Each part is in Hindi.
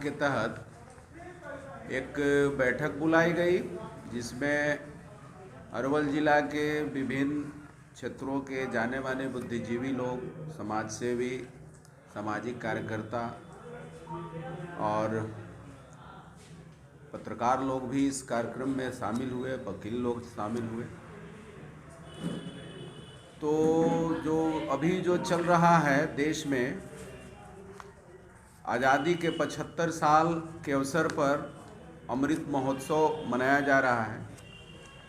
के तहत एक बैठक बुलाई गई, जिसमें अरवल जिला के विभिन्न क्षेत्रों के जाने माने बुद्धिजीवी लोग, समाज सेवी, सामाजिक कार्यकर्ता और पत्रकार लोग भी इस कार्यक्रम में शामिल हुए, वकील लोग शामिल हुए। तो जो अभी जो चल रहा है देश में, आज़ादी के 75 साल के अवसर पर अमृत महोत्सव मनाया जा रहा है।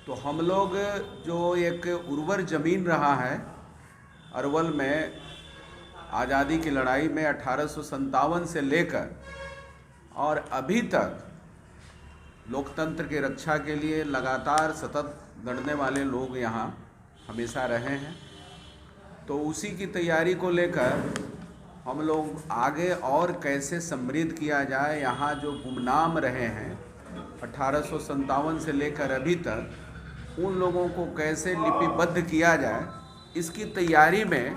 तो हम लोग जो एक उर्वर ज़मीन रहा है अरवल में, आज़ादी की लड़ाई में 1857 से लेकर और अभी तक लोकतंत्र की रक्षा के लिए लगातार सतत लड़ने वाले लोग यहाँ हमेशा रहे हैं। तो उसी की तैयारी को लेकर हम लोग आगे और कैसे समृद्ध किया जाए, यहाँ जो गुमनाम रहे हैं 1857 से लेकर अभी तक, उन लोगों को कैसे लिपिबद्ध किया जाए, इसकी तैयारी में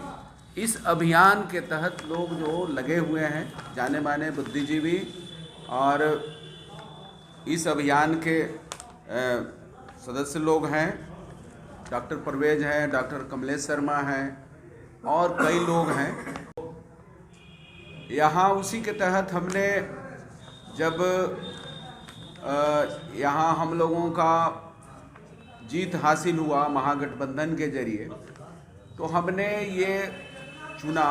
इस अभियान के तहत लोग जो लगे हुए हैं, जाने माने बुद्धिजीवी, और इस अभियान के सदस्य लोग हैं, डॉक्टर परवेज हैं, डॉक्टर कमलेश शर्मा हैं और कई लोग हैं। यहाँ उसी के तहत हमने जब यहाँ हम लोगों का जीत हासिल हुआ महागठबंधन के जरिए, तो हमने ये चुना,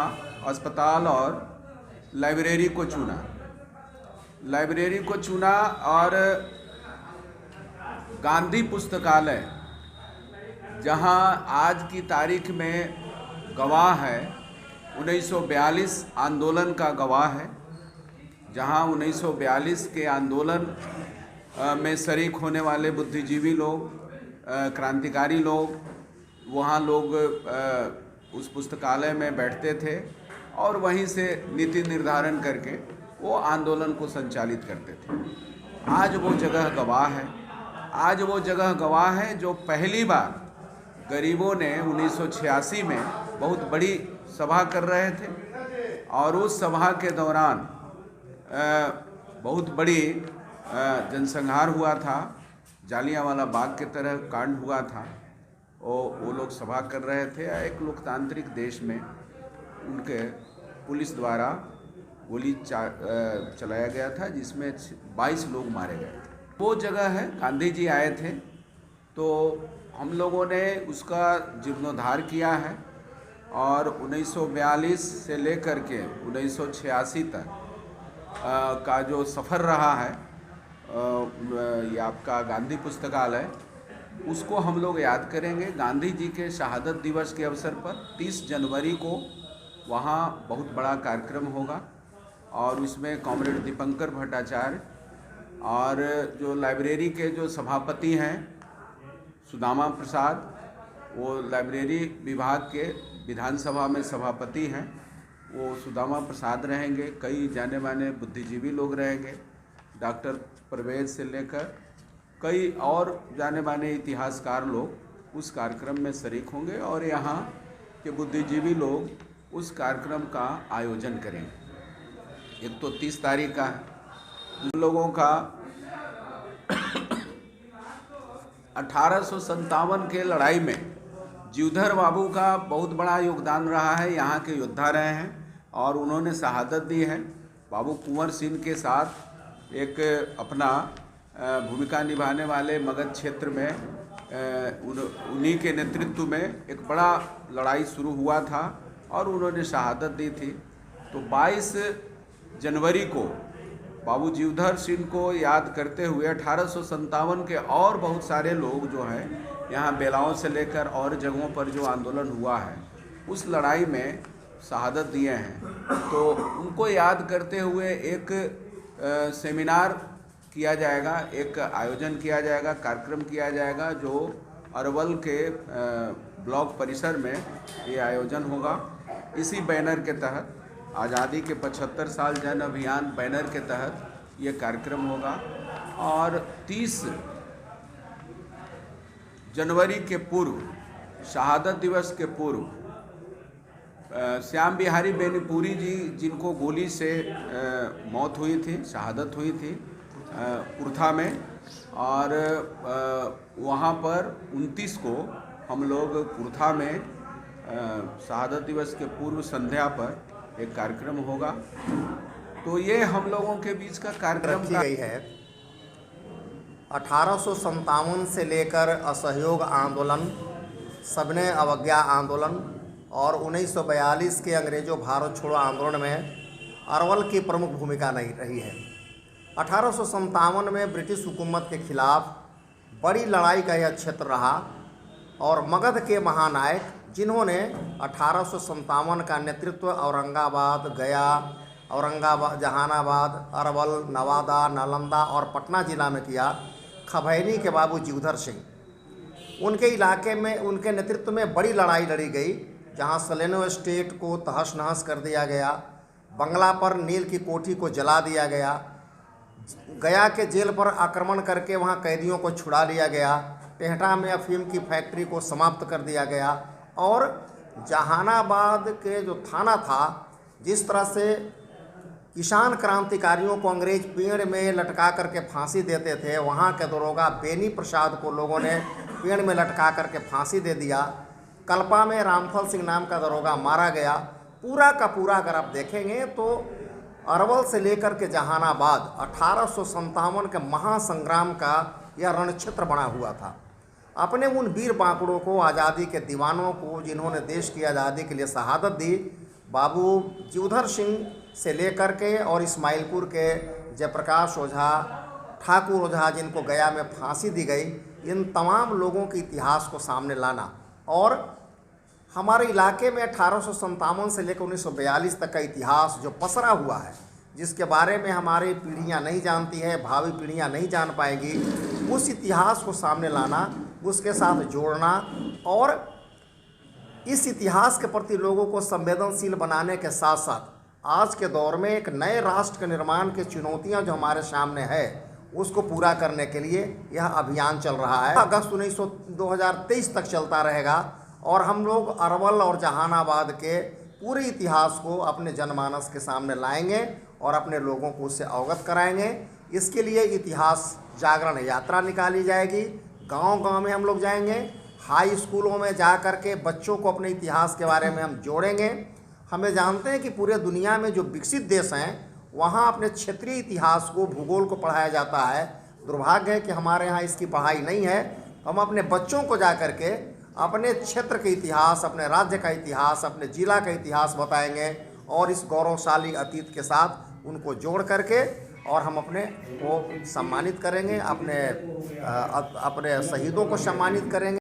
अस्पताल और लाइब्रेरी को चुना और गांधी पुस्तकालय, जहां आज की तारीख में गवाह है, 1942 आंदोलन का गवाह है, जहां 1942 के आंदोलन में शरीक होने वाले बुद्धिजीवी लोग, क्रांतिकारी लोग, वहाँ लोग उस पुस्तकालय में बैठते थे और वहीं से नीति निर्धारण करके वो आंदोलन को संचालित करते थे। आज वो जगह गवाह है जो पहली बार गरीबों ने 1986 में बहुत बड़ी सभा कर रहे थे और उस सभा के दौरान बहुत बड़ी जनसंहार हुआ था, जालियांवाला बाग के तरह कांड हुआ था। वो लोग सभा कर रहे थे, एक लोकतांत्रिक देश में उनके पुलिस द्वारा गोली चलाया गया था, जिसमें 22 लोग मारे गए थे। वो जगह है, गांधी जी आए थे, तो हम लोगों ने उसका जीर्णोद्धार किया है और 1942 से लेकर के 1986 तक का जो सफ़र रहा है, ये आपका गांधी पुस्तकालय, उसको हम लोग याद करेंगे। गांधी जी के शहादत दिवस के अवसर पर 30 जनवरी को वहाँ बहुत बड़ा कार्यक्रम होगा और उसमें कॉमरेड दीपंकर भट्टाचार्य और जो लाइब्रेरी के जो सभापति हैं सुदामा प्रसाद, वो लाइब्रेरी विभाग के विधानसभा में सभापति हैं, वो सुदामा प्रसाद रहेंगे। कई जाने माने बुद्धिजीवी लोग रहेंगे, डॉक्टर परवेज से लेकर कई और जाने माने इतिहासकार लोग उस कार्यक्रम में शरीक होंगे और यहाँ के बुद्धिजीवी लोग उस कार्यक्रम का आयोजन करेंगे। एक तो 30 तारीख का है, उन लोगों का 1857 के लड़ाई में जीवधर बाबू का बहुत बड़ा योगदान रहा है, यहाँ के योद्धा रहे हैं और उन्होंने शहादत दी है। बाबू कुंवर सिंह के साथ एक अपना भूमिका निभाने वाले मगध क्षेत्र में उन्हीं के नेतृत्व में एक बड़ा लड़ाई शुरू हुआ था और उन्होंने शहादत दी थी। तो 22 जनवरी को बाबू जीवधर सिंह को याद करते हुए 1857 के और बहुत सारे लोग जो हैं यहाँ बेलाओं से लेकर और जगहों पर जो आंदोलन हुआ है उस लड़ाई में शहादत दिए हैं। तो उनको याद करते हुए एक सेमिनार किया जाएगा, एक आयोजन किया जाएगा, कार्यक्रम किया जाएगा, जो अरवल के ब्लॉक परिसर में ये आयोजन होगा। इसी बैनर के तहत, आज़ादी के 75 साल जन अभियान बैनर के तहत ये कार्यक्रम होगा और 30 जनवरी के पूर्व, शहादत दिवस के पूर्व श्याम बिहारी बेनीपुरी जी, जिनको गोली से मौत हुई थी, शहादत हुई थी कुर्था में, और वहाँ पर 29 को हम लोग कुर्था में शहादत दिवस के पूर्व संध्या पर एक कार्यक्रम होगा। तो ये हम लोगों के बीच का कार्यक्रम रखी गई है। 1857 से लेकर असहयोग आंदोलन, सबने अवज्ञा आंदोलन और 1942 के अंग्रेज़ों भारत छोड़ो आंदोलन में अरवल की प्रमुख भूमिका नहीं रही है। 1857 में ब्रिटिश हुकूमत के खिलाफ बड़ी लड़ाई का यह क्षेत्र रहा और मगध के महानायक, जिन्होंने 1857 का नेतृत्व औरंगाबाद, गया, जहानाबाद, अरवल, नवादा, नालंदा और पटना जिला में किया, खभैनी के बाबू जीवधर सिंह। उनके इलाके में, उनके नेतृत्व में बड़ी लड़ाई लड़ी गई, जहां सलेनो स्टेट को तहस नहस कर दिया गया, बंगला पर नील की कोठी को जला दिया गया, गया के जेल पर आक्रमण करके वहां कैदियों को छुड़ा लिया गया, टेहटा में अफीम की फैक्ट्री को समाप्त कर दिया गया, और जहानाबाद के जो थाना था, जिस तरह से किसान क्रांतिकारियों को अंग्रेज पेड़ में लटका करके फांसी देते थे, वहाँ के दरोगा बेनी प्रसाद को लोगों ने पेड़ में लटका करके फांसी दे दिया। कल्पा में रामफल सिंह नाम का दरोगा मारा गया। पूरा का पूरा अगर आप देखेंगे तो अरवल से लेकर के जहानाबाद 1857 के महासंग्राम का यह रणक्षेत्र बना हुआ था। अपने उन वीर बांकुड़ों को, आज़ादी के दीवानों को, जिन्होंने देश की आज़ादी के लिए शहादत दी, बाबू जीवधर सिंह से लेकर के और इस्माइलपुर के जयप्रकाश ओझा, ठाकुर ओझा, जिनको गया में फांसी दी गई, इन तमाम लोगों के इतिहास को सामने लाना, और हमारे इलाके में 1857 से लेकर 1942 तक का इतिहास जो पसरा हुआ है, जिसके बारे में हमारी पीढ़ियां नहीं जानती है, भावी पीढ़ियां नहीं जान पाएंगी, उस इतिहास को सामने लाना, उसके साथ जोड़ना और इस इतिहास के प्रति लोगों को संवेदनशील बनाने के साथ साथ आज के दौर में एक नए राष्ट्र के निर्माण की चुनौतियां जो हमारे सामने है, उसको पूरा करने के लिए यह अभियान चल रहा है। अगस्त 2023 तक चलता रहेगा और हम लोग अरवल और जहानाबाद के पूरे इतिहास को अपने जनमानस के सामने लाएंगे और अपने लोगों को उससे अवगत कराएंगे। इसके लिए इतिहास जागरण यात्रा निकाली जाएगी। गांव-गांव में हम लोग जाएंगे, हाई स्कूलों में जा कर के बच्चों को अपने इतिहास के बारे में हम जोड़ेंगे। हमें जानते हैं कि पूरे दुनिया में जो विकसित देश हैं, वहाँ अपने क्षेत्रीय इतिहास को, भूगोल को पढ़ाया जाता है। दुर्भाग्य है कि हमारे यहाँ इसकी पढ़ाई नहीं है। हम अपने बच्चों को जा कर के अपने क्षेत्र के इतिहास, अपने राज्य का इतिहास, अपने जिला का इतिहास बताएंगे और इस गौरवशाली अतीत के साथ उनको जोड़ करके और हम अपने को सम्मानित करेंगे, अपने शहीदों को सम्मानित करेंगे।